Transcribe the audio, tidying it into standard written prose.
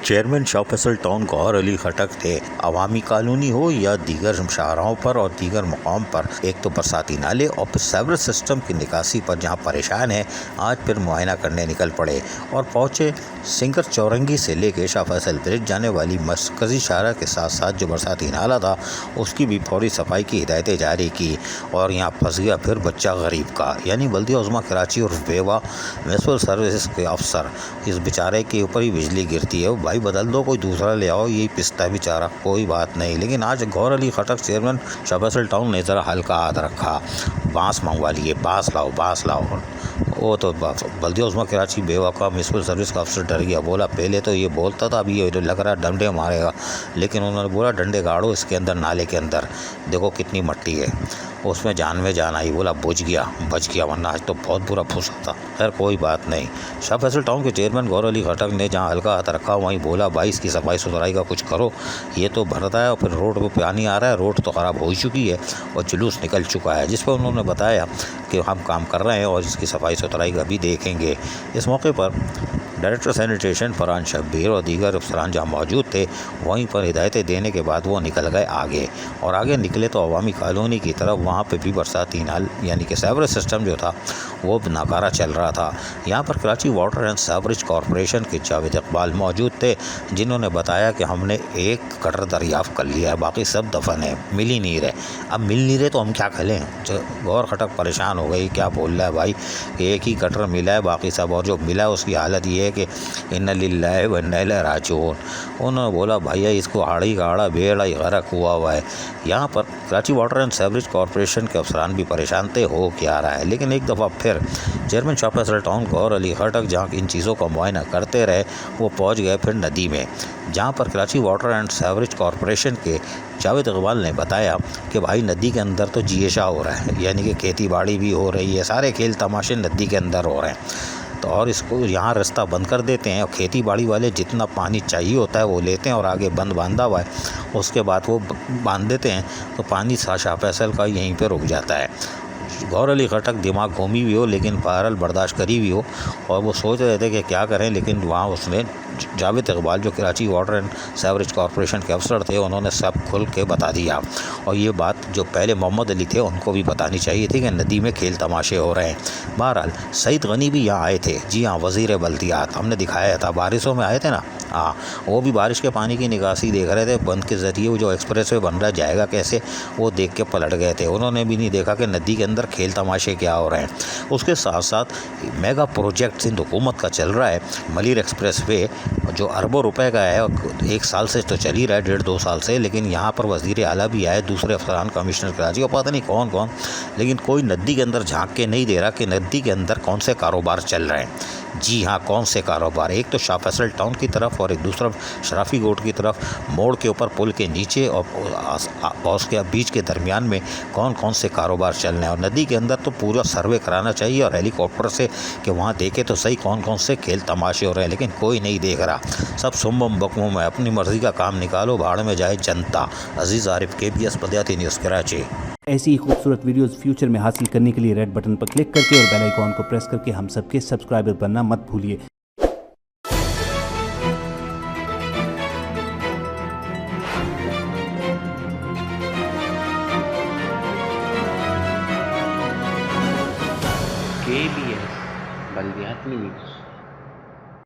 Chairman Shah Faisal town Gauhar Ali खटक थे। अवामी colony हो या दीगर शाहराहों पर और दीगर मकाम पर एक तो बरसाती नाले और फिर सेवरेज सिस्टम की निकासी पर जहां परेशान है, आज फिर मुआयना करने निकल पड़े और पहुंचे सिंगर चौरंगी से लेके शाह फैसल ब्रिज जाने वाली मरकजी शाहरा के साथ साथ जो बरसाती नाला था उसकी भी फौरी सफाई की हिदायतें जारी की। और यहाँ फंस गया फिर बच्चा गरीब का, यानी बल्दिया उज़्मा कराची और बेवा म्यूनसिपल सर्विस के अफसर। इस बेचारे के ऊपर ही बिजली गिरती है, भाई बदल दो, कोई दूसरा ले आओ, यही पिसता बेचारा, कोई बात नहीं। लेकिन आज गौहर अली खटक चेयरमैन शाह फैसल टाउन ने ज़रा हल्का हाथ रखा, बांस मंगवा लिए, बांस लाओ। वो तो बल्दिया उज़्मा कराची बेवा का म्यूनसिपल सर्विस का अफसर डर गया, बोला पहले तो ये बोलता था, अभी ये लग रहा डंडे मारेगा। लेकिन उन्होंने बोला डंडे गाड़ो इसके अंदर, नाले के अंदर देखो कितनी मट्टी है। उसमें जान आई, बोला बच गया, वरना आज तो बहुत बुरा फंसा था। खैर कोई बात नहीं। शाह फैसल टाउन के चेयरमैन गौहर अली खटक ने जहाँ हल्का हाथ रखा वहीं बोला, भाई इसकी सफाई सुथराई का कुछ करो, ये तो भरता है और फिर रोड पे पानी आ रहा है, रोड तो ख़राब हो ही चुकी है और जुलूस निकल चुका है। जिस पर उन्होंने बताया कि हम काम कर रहे हैं और इसकी सफाई सुथराई का भी देखेंगे। इस मौके पर डायरेक्टर सैनिटेशन फरहान शब्बीर और दीगर अफसरान जहाँ मौजूद थे, वहीं पर हिदायतें देने के बाद वो निकल गए आगे निकले तो अवामी कॉलोनी की तरफ। वहाँ पे भी बरसाती नाल यानी कि सेवरेज सिस्टम जो था वो नाकारा चल रहा था। यहाँ पर Karachi water and sewerage corporation के जावेद इकबाल मौजूद थे, जिन्होंने बताया कि हमने एक कटर दरियाफ़्त कर लिया है, बाकी सब दफन है, मिल ही नहीं रहे। अब मिल नहीं रहे तो हम क्या करें। गौर खटक परेशान हो गई, क्या बोल रहा है भाई, एक ही कटर मिला है, बाकी सब, और जो मिला है उसकी हालत ये है कि इन्ना लिल्लाहि व इन्ना इलैहि राजिऊन। उन्होंने बोला भैया इसको हाड़ी गाड़ा बेड़ा ही गरक हुआ है। यहाँ पर Karachi water and sewerage corporation के अफसरान भी परेशान थे, हो क्या रहा है। लेकिन एक दफ़ा फिर चेयरमैन शाह फैसल टाउन गौहर अली खटक जहाँ इन चीज़ों का मुआयना करते रहे, वो पहुँच गए फिर नदी में, जहाँ पर Karachi water and sewerage corporation के जावेद इकबाल ने बताया कि भाई नदी के अंदर तो जियशा हो रहा है, यानी कि खेती बाड़ी भी हो रही है, सारे खेल तमाशे नदी के अंदर हो रहे हैं। तो और इसको यहाँ रास्ता बंद कर देते हैं और खेती बाड़ी वाले जितना पानी चाहिए होता है वो लेते हैं और आगे बंद बांधा हुआ है, उसके बाद वो बांध देते हैं तो पानी शाह फैसल का यहीं पे रुक जाता है। गौहर अली खटक दिमाग घूमी भी हो लेकिन बहरहाल बर्दाश्त करी भी हो और वो सोच रहे थे कि क्या करें। लेकिन वहाँ उसने जावेद इकबाल जो Karachi water and sewerage corporation के अफसर थे, उन्होंने सब खुल के बता दिया। और ये बात जो पहले मोहम्मद अली थे उनको भी बतानी चाहिए थी कि नदी में खेल तमाशे हो रहे हैं। बहरहाल सईद गनी भी यहाँ आए थे, जी हाँ, वज़ीर बल्दियात, हमने दिखाया था, बारिशों में आए थे ना, हाँ, वो भी बारिश के पानी की निकासी देख रहे थे, बंद के ज़रिए वो जो एक्सप्रेस वे बन रहा जाएगा कैसे, वो देख के पलट गए थे। उन्होंने भी नहीं देखा कि नदी के अंदर खेल तमाशे क्या हो रहे हैं। उसके साथ साथ मेगा प्रोजेक्ट सिंध हुकूमत का चल रहा है, मलिर एक्सप्रेस वे, जो अरबों रुपए का है, एक साल से तो चल ही रहा है, 1.5-2 साल से। लेकिन यहाँ पर वज़ीर आला भी आए, दूसरे अफसरान, कमिश्नर कराची और पता नहीं कौन, लेकिन कोई नदी के अंदर झांक के नहीं दे रहा कि नदी के अंदर कौन से कारोबार चल रहे हैं। जी हाँ, कौन से कारोबार, एक तो शाह फैसल टाउन की तरफ और एक दूसरा शराफी गोट की तरफ, मोड़ के ऊपर पुल के नीचे और उसके बीच के दरमियान में कौन से कारोबार चल रहे हैं। और नदी के अंदर तो पूरा सर्वे कराना चाहिए और हेलीकॉप्टर से कि वहाँ देखे तो सही कौन से खेल तमाशे हो रहे हैं, लेकिन कोई नहीं देख रहा। सब सुम्बम बकमुम है, अपनी मर्ज़ी का काम निकालो, भाड़ में जाए जनता। अजीज़ आरिफ, KBS बल्दियाती न्यूज़ कराची। ऐसी ही खूबसूरत वीडियोस फ्यूचर में हासिल करने के लिए रेड बटन पर क्लिक करके और बेल आइकॉन को प्रेस करके हम सबके सब्सक्राइबर बनना मत भूलिए। KBS बल्दियाती न्यूज़।